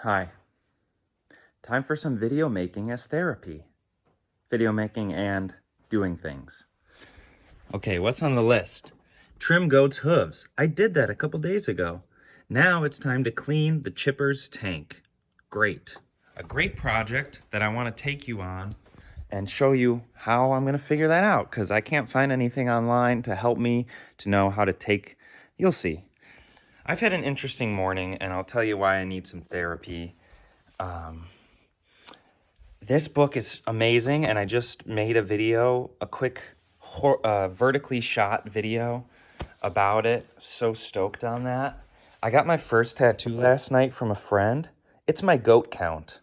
Hi. Time for some video making as therapy. Video making and doing things. Okay, what's on the list? Trim goat's hooves. I did that a couple days ago. Now it's time to clean the chipper's tank. Great. A great project that I want to take you on and show you how I'm going to figure that out, because I can't find anything online to help me to know how to take. You'll see. I've had an interesting morning, and I'll tell you why I need some therapy. This book is amazing, and I just made a video, a quick vertically shot video about it. So stoked on that. I got my first tattoo last night from a friend. It's my goat count.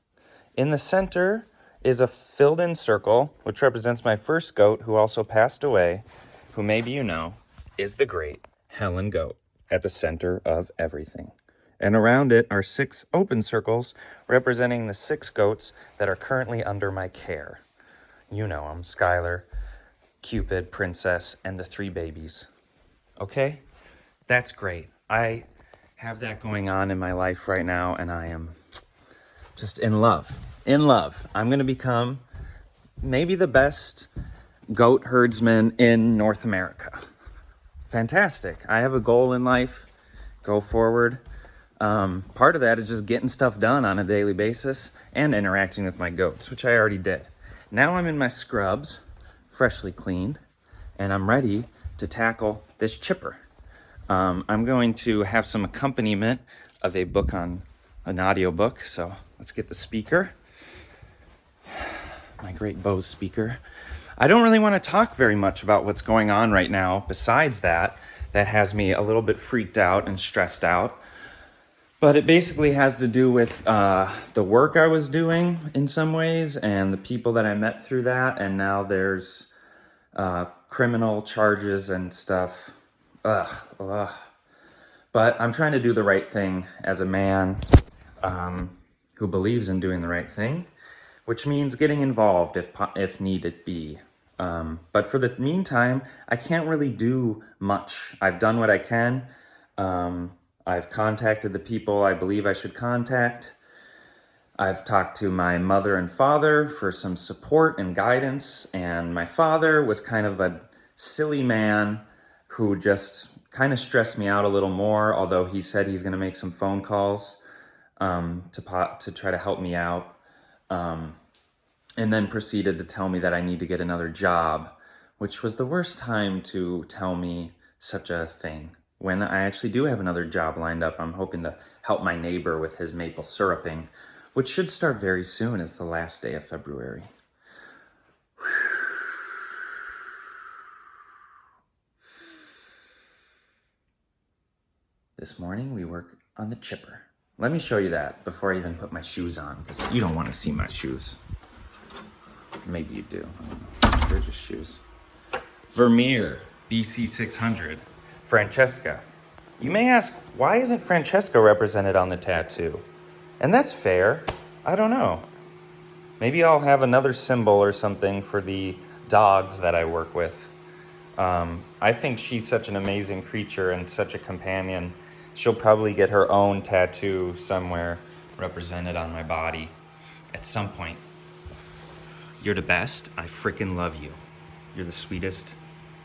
In the center is a filled in circle, which represents my first goat, who also passed away, who maybe you know, is the great Helen Goat, at the center of everything. And around it are 6 open circles representing the 6 goats that are currently under my care. You know them: Skylar, Cupid, Princess, and the 3 babies. Okay? That's great. I have that going on in my life right now, and I am just in love. In love. I'm going to become maybe the best goat herdsman in North America. Fantastic. I have a goal in life. Go forward. Part of that is just getting stuff done on a daily basis and interacting with my goats, which I already did. Now I'm in my scrubs, freshly cleaned, and I'm ready to tackle this chipper. I'm going to have some accompaniment of a book on an audiobook, so let's get the speaker. My great Bose speaker. I don't really want to talk very much about what's going on right now besides that has me a little bit freaked out and stressed out. But it basically has to do with the work I was doing in some ways and the people that I met through that. And now there's criminal charges and stuff. Ugh. But I'm trying to do the right thing as a man who believes in doing the right thing, which means getting involved if needed be. But for the meantime, I can't really do much. I've done what I can. I've contacted the people I believe I should contact. I've talked to my mother and father for some support and guidance, and my father was kind of a silly man who just kind of stressed me out a little more, although he said he's going to make some phone calls to try to help me out, and then proceeded to tell me that I need to get another job, which was the worst time to tell me such a thing. When I actually do have another job lined up, I'm hoping to help my neighbor with his maple syruping, which should start very soon. It's the last day of February. This morning we work on the chipper. Let me show you that before I even put my shoes on, because you don't want to see my shoes. Maybe you do. I don't know. They're just shoes. Vermeer, BC600. Francesca. You may ask, why isn't Francesca represented on the tattoo? And that's fair. I don't know. Maybe I'll have another symbol or something for the dogs that I work with. I think she's such an amazing creature and such a companion. She'll probably get her own tattoo somewhere represented on my body at some point. You're the best. I freaking love you. You're the sweetest,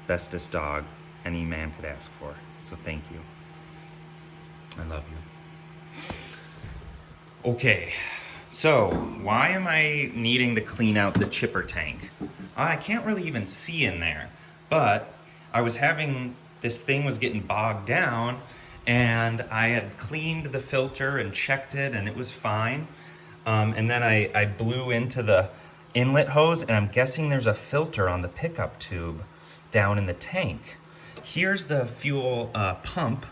bestest dog any man could ask for. So thank you. I love you. Okay, so why am I needing to clean out the chipper tank? I can't really even see in there, but I was having, this thing was getting bogged down, and I had cleaned the filter and checked it, and it was fine. And then I blew into the inlet hose, and I'm guessing there's a filter on the pickup tube down in the tank. Here's the fuel pump,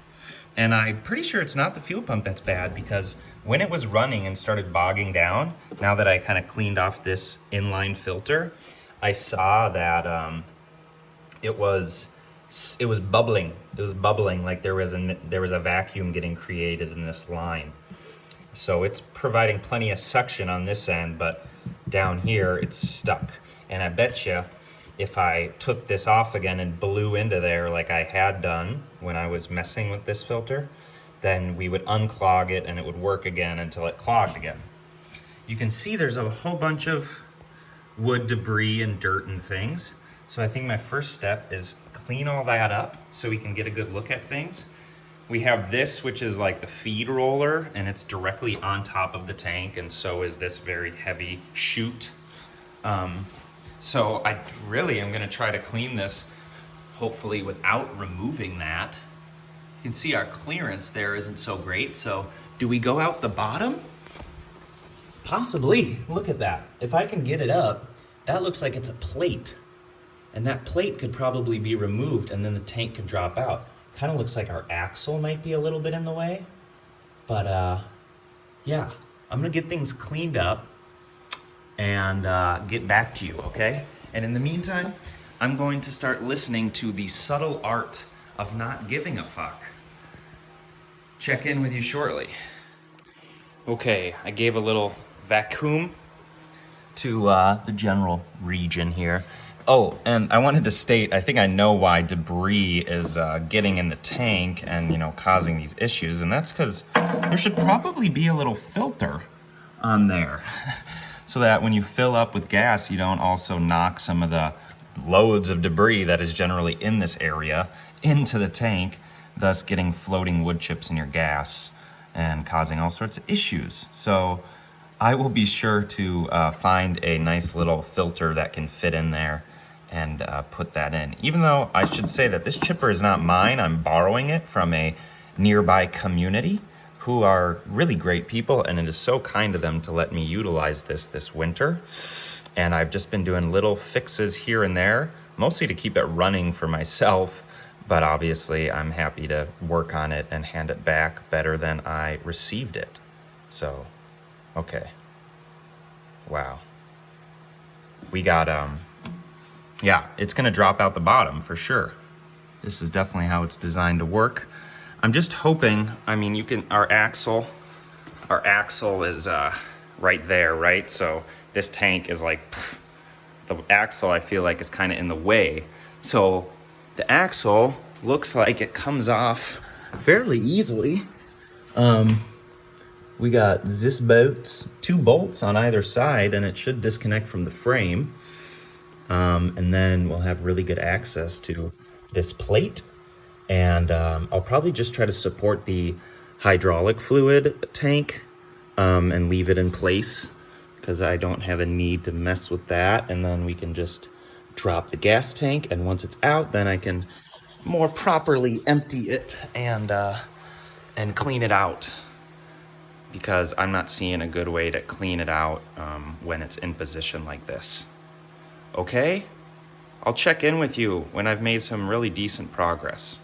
and I'm pretty sure it's not the fuel pump that's bad, because when it was running and started bogging down, now that I kind of cleaned off this inline filter, I saw that it was bubbling. It was bubbling like there was a vacuum getting created in this line. So it's providing plenty of suction on this end, but down here it's stuck. And I bet you if I took this off again and blew into there like I had done when I was messing with this filter, then we would unclog it and it would work again until it clogged again. You can see there's a whole bunch of wood debris and dirt and things. So I think my first step is clean all that up so we can get a good look at things. We have this, which is like the feed roller, and it's directly on top of the tank, and so is this very heavy chute. So I really am gonna try to clean this, hopefully without removing that. You can see our clearance there isn't so great, so do we go out the bottom? Possibly. Look at that. If I can get it up, that looks like it's a plate. And that plate could probably be removed and then the tank could drop out. Kind of looks like our axle might be a little bit in the way. But yeah, I'm gonna get things cleaned up and get back to you, okay? And in the meantime, I'm going to start listening to the subtle art of not giving a fuck. Check in with you shortly. Okay, I gave a little vacuum to the general region here. Oh, and I wanted to state, I think I know why debris is getting in the tank and, you know, causing these issues, and that's because there should probably be a little filter on there so that when you fill up with gas, you don't also knock some of the loads of debris that is generally in this area into the tank, thus getting floating wood chips in your gas and causing all sorts of issues. So I will be sure to find a nice little filter that can fit in there and put that in. Even though I should say that this chipper is not mine, I'm borrowing it from a nearby community who are really great people, and it is so kind of them to let me utilize this winter. And I've just been doing little fixes here and there, mostly to keep it running for myself, but obviously I'm happy to work on it and hand it back better than I received it. So, okay. Wow. We got, yeah, it's gonna drop out the bottom for sure. This is definitely how it's designed to work. I'm just hoping, I mean, you can, our axle is right there, right? So this tank is like, the axle I feel like is kind of in the way. So the axle looks like it comes off fairly easily. We got this bolts, 2 bolts on either side, and it should disconnect from the frame. And then we'll have really good access to this plate. And I'll probably just try to support the hydraulic fluid tank and leave it in place because I don't have a need to mess with that. And then we can just drop the gas tank, and once it's out, then I can more properly empty it and clean it out, because I'm not seeing a good way to clean it out when it's in position like this. Okay? I'll check in with you when I've made some really decent progress.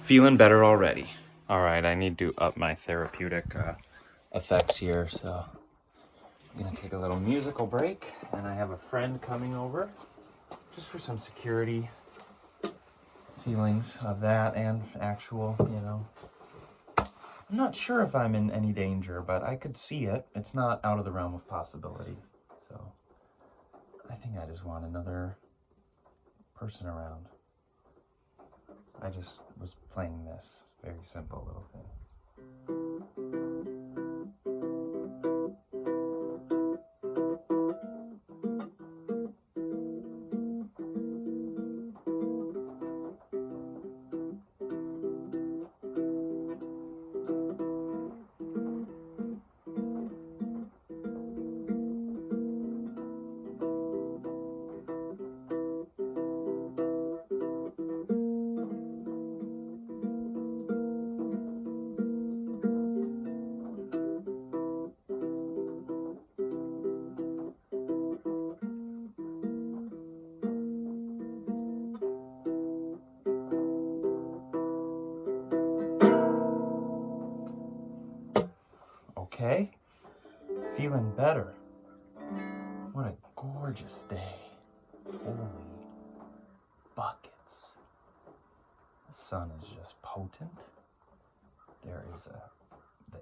Feeling better already. All right, I need to up my therapeutic effects here, so I'm gonna take a little musical break, and I have a friend coming over just for some security feelings of that and actual, you know. I'm not sure if I'm in any danger, but I could see it. It's not out of the realm of possibility. So I think I just want another person around. I just was playing this very simple little thing. Okay, feeling better. What a gorgeous day. Holy buckets. The sun is just potent. The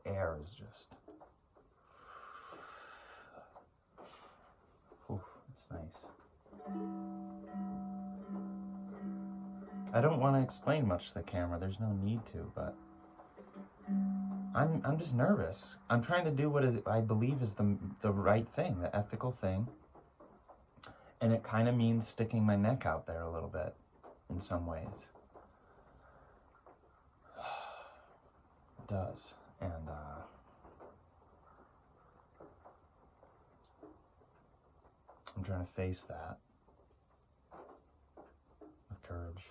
air is just, it's nice. I don't want to explain much to the camera, there's no need to, but I'm just nervous. I'm trying to do what I believe is the right thing, the ethical thing. And it kind of means sticking my neck out there a little bit in some ways. It does. And I'm trying to face that with courage.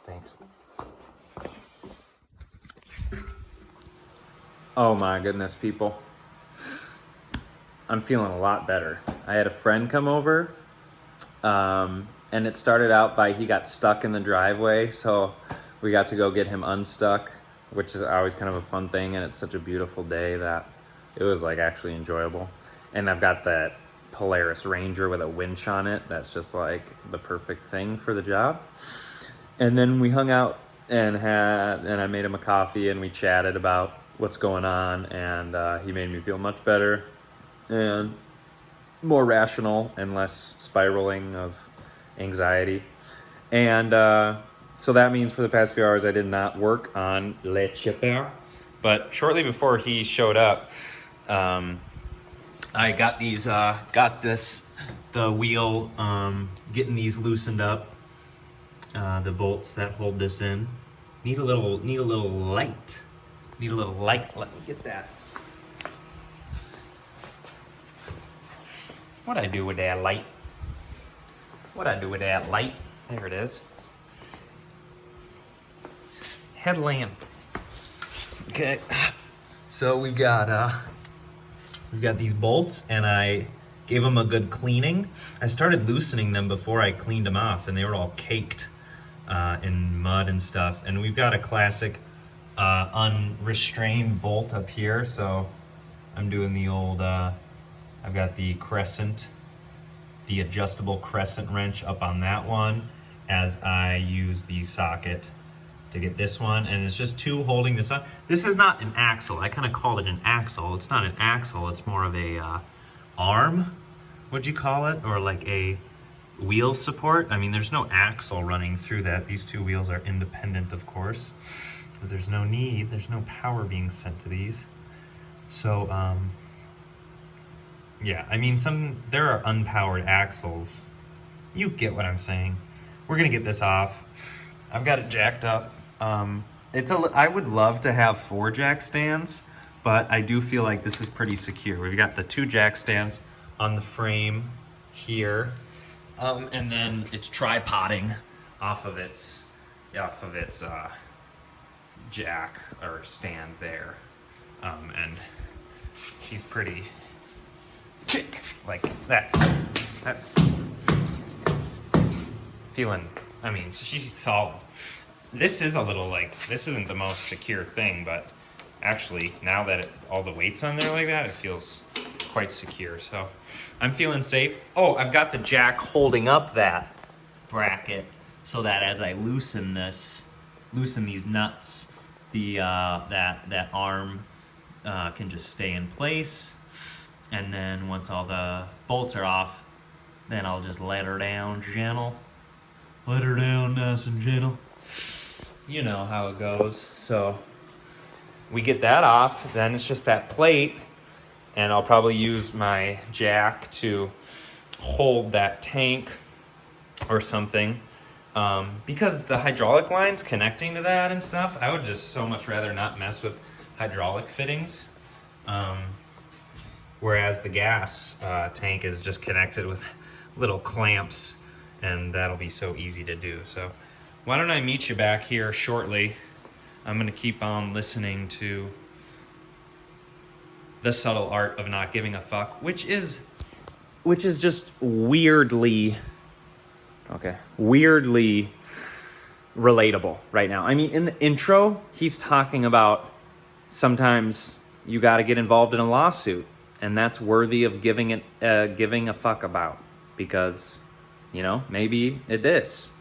Thanks. Oh my goodness, people. I'm feeling a lot better. I had a friend come over, and it started out by he got stuck in the driveway, so we got to go get him unstuck, which is always kind of a fun thing, and it's such a beautiful day that it was like actually enjoyable. And I've got that Polaris Ranger with a winch on it. That's just like the perfect thing for the job. And then we hung out and I made him a coffee and we chatted about what's going on, and he made me feel much better and more rational and less spiraling of anxiety. And so that means for the past few hours I did not work on Le Chipper. But shortly before he showed up, I got the wheel, getting these loosened up, the bolts that hold this in. Need a little light. Need a little light. Let me get that. What'd I do with that light? There it is. Headlamp. Okay. So we've got these bolts, and I gave them a good cleaning. I started loosening them before I cleaned them off, and they were all caked in mud and stuff. And we've got a classic unrestrained bolt up here, so I'm doing the old, I've got the crescent, the adjustable crescent wrench up on that one as I use the socket to get this one, and it's just two holding this on. This is not an axle. I kind of called it an axle. It's not an axle, it's more of a arm, what'd you call it? Or like a wheel support. I mean, there's no axle running through that. These two wheels are independent, of course, because there's no power being sent to these. So, yeah, I mean, there are unpowered axles. You get what I'm saying. We're gonna get this off. I've got it jacked up. I would love to have 4 jack stands, but I do feel like this is pretty secure. We've got the 2 jack stands on the frame here, and then it's tripoding off of its jack or stand there, and she's pretty kick like that's feeling. I mean, she's solid. This is a little this isn't the most secure thing, but actually now that all the weight's on there like that, it feels quite secure. So I'm feeling safe. Oh, I've got the jack holding up that bracket so that as I loosen these nuts, that arm can just stay in place. And then once all the bolts are off, then I'll just let her down gentle. Let her down nice and gentle. You know how it goes. So we get that off, then it's just that plate, and I'll probably use my jack to hold that tank or something. Because the hydraulic lines connecting to that and stuff, I would just so much rather not mess with hydraulic fittings. Whereas the gas tank is just connected with little clamps, and that'll be so easy to do. So why don't I meet you back here shortly? I'm gonna keep on listening to the subtle art of not giving a fuck, which is just weirdly relatable right now. I mean, in the intro, he's talking about sometimes you got to get involved in a lawsuit, and that's worthy of giving a fuck about, because, you know, maybe it is.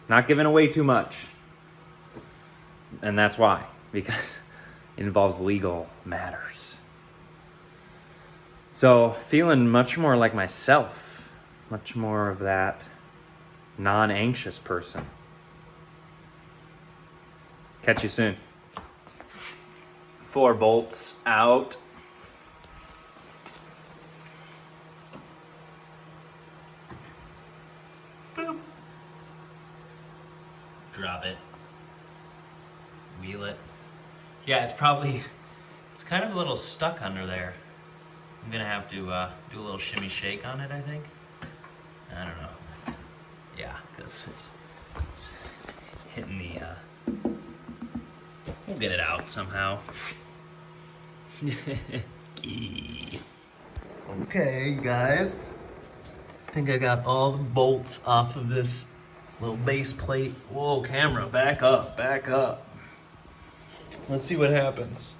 Not giving away too much. And that's why, because it involves legal matters. So feeling much more like myself, much more of that non-anxious person. Catch you soon. 4 bolts out. Boop. Drop it. Wheel it. Yeah, it's kind of a little stuck under there. I'm gonna have to do a little shimmy shake on it, I think. I don't know. Yeah, because it's hitting the, we'll get it out somehow. Okay, you guys. I think I got all the bolts off of this little base plate. Whoa, camera, back up, back up. Let's see what happens.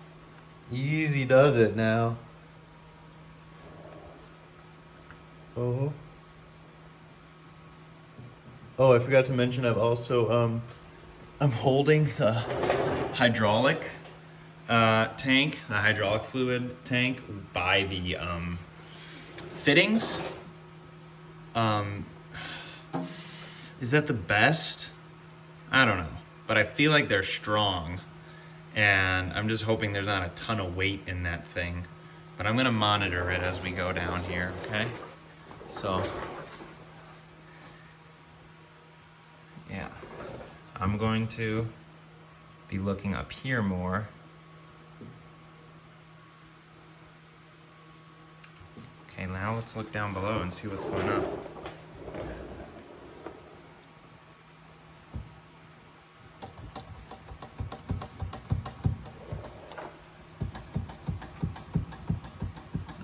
Easy does it now. Oh. Oh, I forgot to mention I've also, I'm holding the hydraulic tank, the hydraulic fluid tank by the fittings. Is that the best? I don't know, but I feel like they're strong, and I'm just hoping there's not a ton of weight in that thing. But I'm gonna monitor it as we go down here, okay? So, yeah, I'm going to be looking up here more. Okay, now let's look down below and see what's going on.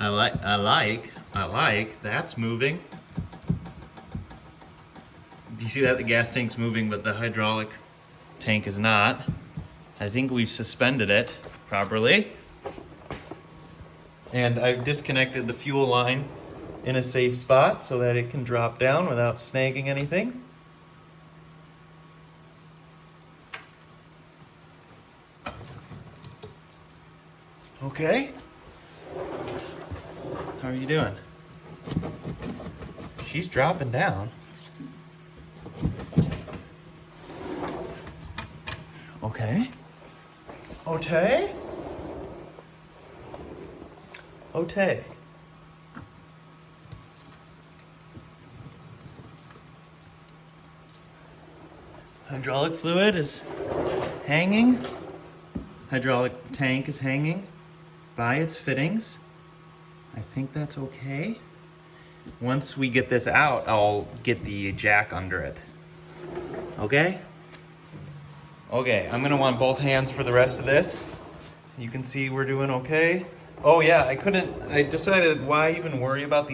I like, that's moving. Do you see that? The gas tank's moving, but the hydraulic tank is not. I think we've suspended it properly. And I've disconnected the fuel line in a safe spot so that it can drop down without snagging anything. Okay. How are you doing? She's dropping down. Okay. Okay. Okay. Hydraulic fluid is hanging. Hydraulic tank is hanging by its fittings. I think that's okay. Once we get this out, I'll get the jack under it. Okay? Okay, I'm gonna want both hands for the rest of this. You can see we're doing okay. Oh yeah, I decided why even worry about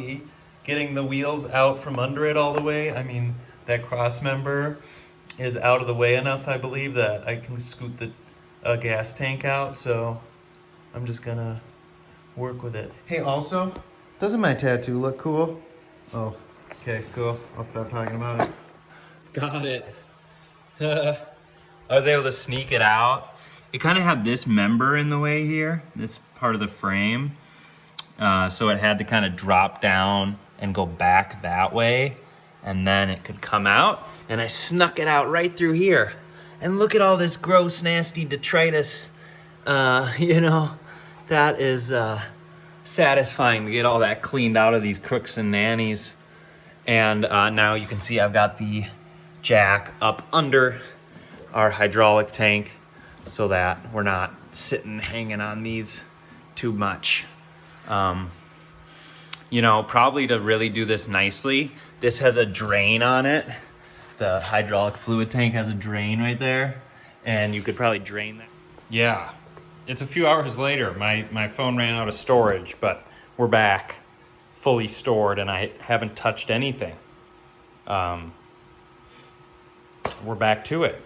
getting the wheels out from under it all the way. I mean, that cross member is out of the way enough, I believe, that I can scoot the gas tank out, so I'm just gonna work with it. Hey, also, doesn't my tattoo look cool? Oh, okay, cool. I'll stop talking about it. Got it. I was able to sneak it out. It kind of had this member in the way here, this part of the frame. So it had to kind of drop down and go back that way, and then it could come out. And I snuck it out right through here. And look at all this gross, nasty detritus. You know, that is satisfying to get all that cleaned out of these crooks and nannies. And now you can see I've got the jack up under our hydraulic tank so that we're not sitting hanging on these too much. You know, probably to really do this nicely, this has a drain on it. The hydraulic fluid tank has a drain right there, and you could probably drain that. Yeah, it's a few hours later. My phone ran out of storage, but we're back fully stored, and I haven't touched anything. We're back to it.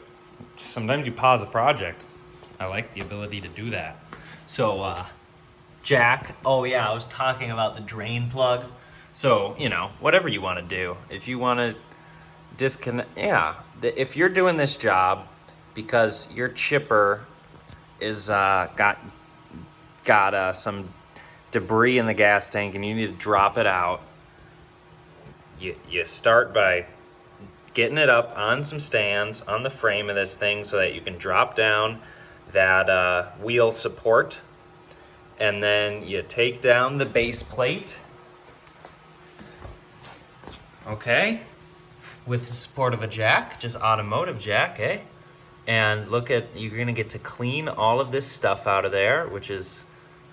Sometimes you pause a project. I like the ability to do that. So, jack. Oh yeah, I was talking about the drain plug. So, you know, whatever you want to do. If you want to disconnect, yeah. If you're doing this job because your chipper is got some debris in the gas tank and you need to drop it out. You start by getting it up on some stands on the frame of this thing so that you can drop down that wheel support, and then you take down the base plate, okay, with the support of a jack, just automotive jack, eh? And look at, you're gonna get to clean all of this stuff out of there, which is,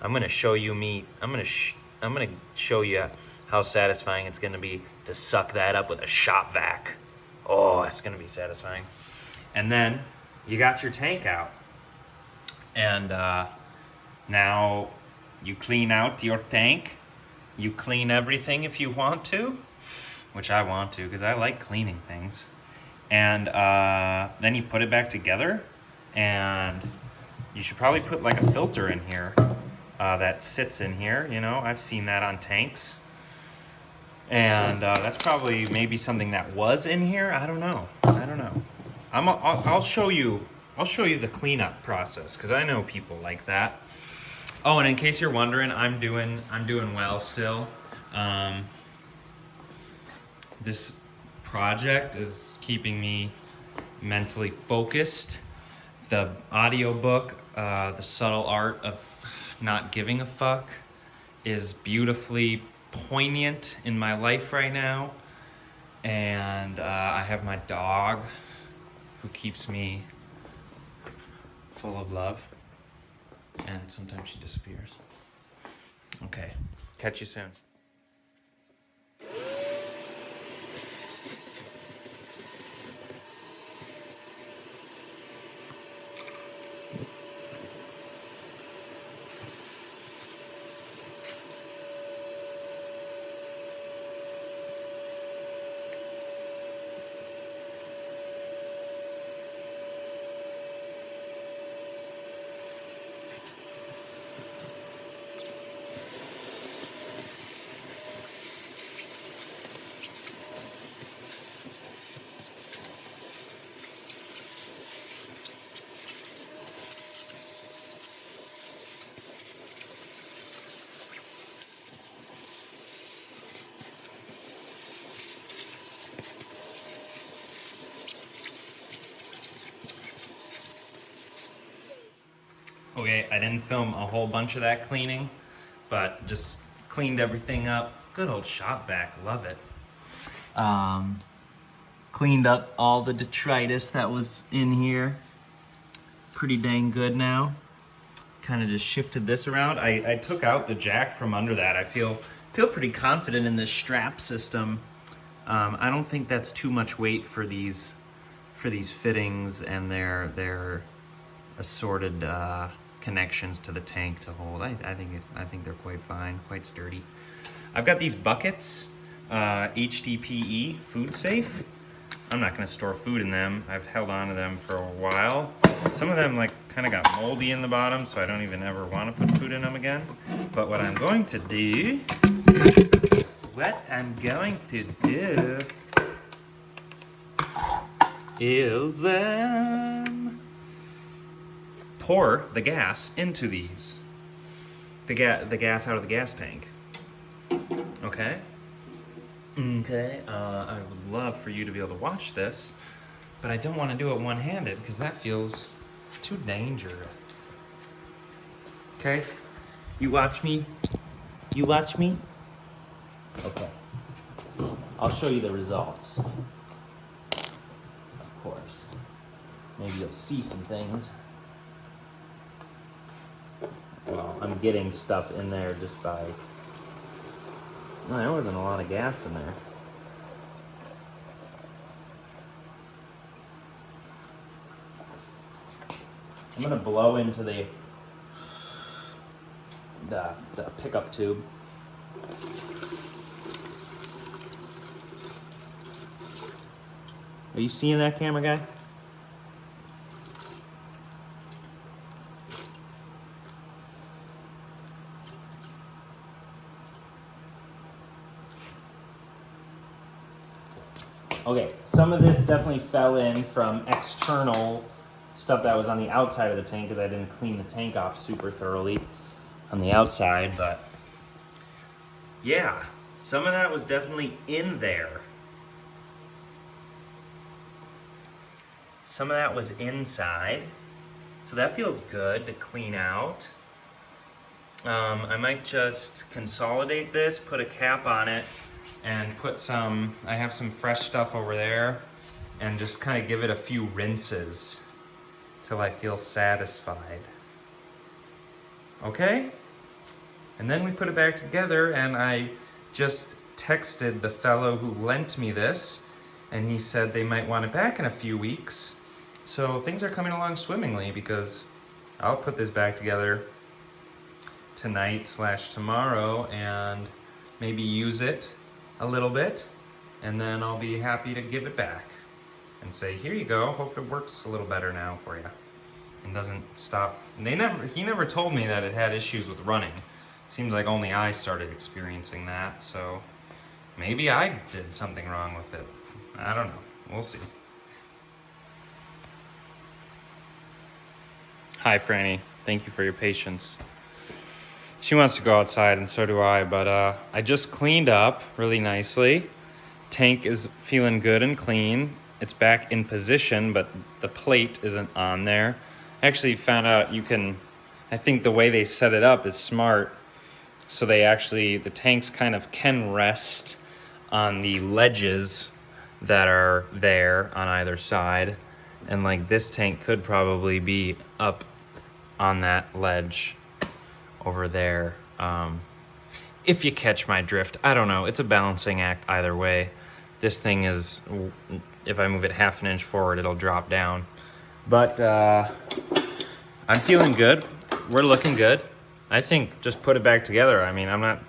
I'm gonna show you I'm gonna show you how satisfying it's gonna be to suck that up with a shop vac. Oh, it's gonna be satisfying. And then you got your tank out. And now you clean out your tank. You clean everything if you want to, which I want to because I like cleaning things. And then you put it back together, and you should probably put like a filter in here that sits in here. You know, I've seen that on tanks. And that's probably maybe something that was in here. I don't know. I'll show you the cleanup process because I know people like that. Oh, and in case you're wondering, I'm doing well still. This project is keeping me mentally focused. The audiobook, The Subtle Art of Not Giving a Fuck, is beautifully poignant in my life right now. And I have my dog who keeps me full of love. And sometimes she disappears. Okay, catch you soon. Okay, I didn't film a whole bunch of that cleaning, but just cleaned everything up. Good old shop vac, love it. Cleaned up all the detritus that was in here. Pretty dang good now. Kind of just shifted this around. I took out the jack from under that. I feel pretty confident in this strap system. I don't think that's too much weight for these fittings and their assorted connections to the tank to hold. I think they're quite fine, quite sturdy. I've got these buckets, HDPE, food safe. I'm not gonna store food in them. I've held on to them for a while. Some of them like kind of got moldy in the bottom, so I don't even ever want to put food in them again. But what I'm going to do is pour the gas into these. The gas out of the gas tank. Okay? Okay, I would love for you to be able to watch this, but I don't want to do it one-handed because that feels too dangerous. Okay? You watch me? You watch me? Okay. I'll show you the results. Of course. Maybe you'll see some things. Well, I'm getting stuff in there just by... No, there wasn't a lot of gas in there. I'm gonna blow into the pickup tube. Are you seeing that, camera guy? Okay, some of this definitely fell in from external stuff that was on the outside of the tank because I didn't clean the tank off super thoroughly on the outside, but yeah, some of that was definitely in there. Some of that was inside, so that feels good to clean out. I might just consolidate this, put a cap on it, and put some, I have some fresh stuff over there, and just kind of give it a few rinses till I feel satisfied. Okay? And then we put it back together, and I just texted the fellow who lent me this, and he said they might want it back in a few weeks. So things are coming along swimmingly because I'll put this back together tonight/tomorrow and maybe use it a little bit, and then I'll be happy to give it back and say, here you go, hope it works a little better now for you and doesn't stop. He never told me that it had issues with running. It seems like only I started experiencing that, so maybe I did something wrong with it. I don't know, we'll see. Hi Franny, thank you for your patience. She wants to go outside and so do I, but I just cleaned up really nicely. Tank is feeling good and clean. It's back in position, but the plate isn't on there. I actually found out I think the way they set it up is smart. So the tanks kind of can rest on the ledges that are there on either side. And like this tank could probably be up on that ledge over there. If you catch my drift, I don't know. It's a balancing act either way. This thing is, if I move it half an inch forward, it'll drop down. But I'm feeling good. We're looking good. I think just put it back together. I mean, I'm not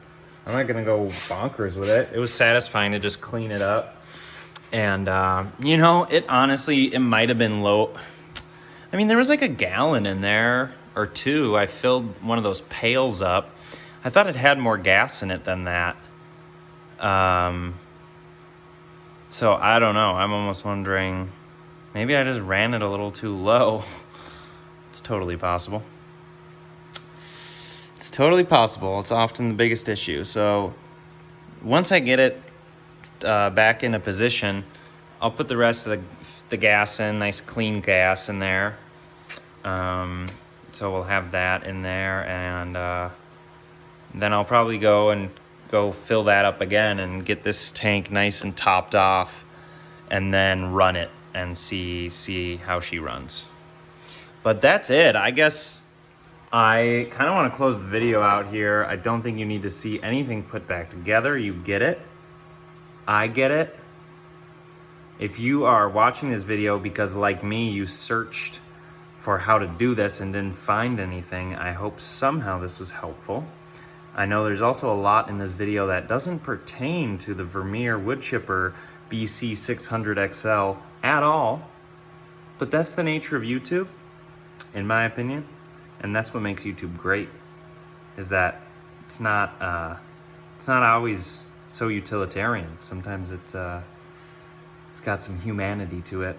gonna go bonkers with it. It was satisfying to just clean it up. And you know, it might have been low. I mean, there was like a gallon in there or two. I filled one of those pails up. I thought it had more gas in it than that. So I don't know. I'm almost wondering, maybe I just ran it a little too low. It's totally possible. It's totally possible. It's often the biggest issue. So once I get it back into position, I'll put the rest of the gas in, nice clean gas in there. So we'll have that in there, and then I'll probably go fill that up again and get this tank nice and topped off, and then run it and see how she runs. But that's it. I guess I kind of want to close the video out here. I don't think you need to see anything put back together. You get it. I get it. If you are watching this video because, like me, you searched for how to do this and didn't find anything, I hope somehow this was helpful. I know there's also a lot in this video that doesn't pertain to the Vermeer wood chipper BC600XL at all, but that's the nature of YouTube, in my opinion, and that's what makes YouTube great, is that it's not always so utilitarian. Sometimes it's got some humanity to it.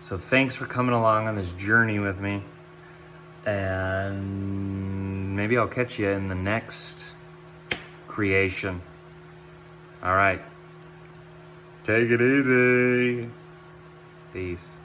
So thanks for coming along on this journey with me, and maybe I'll catch you in the next creation. All right, take it easy. Peace.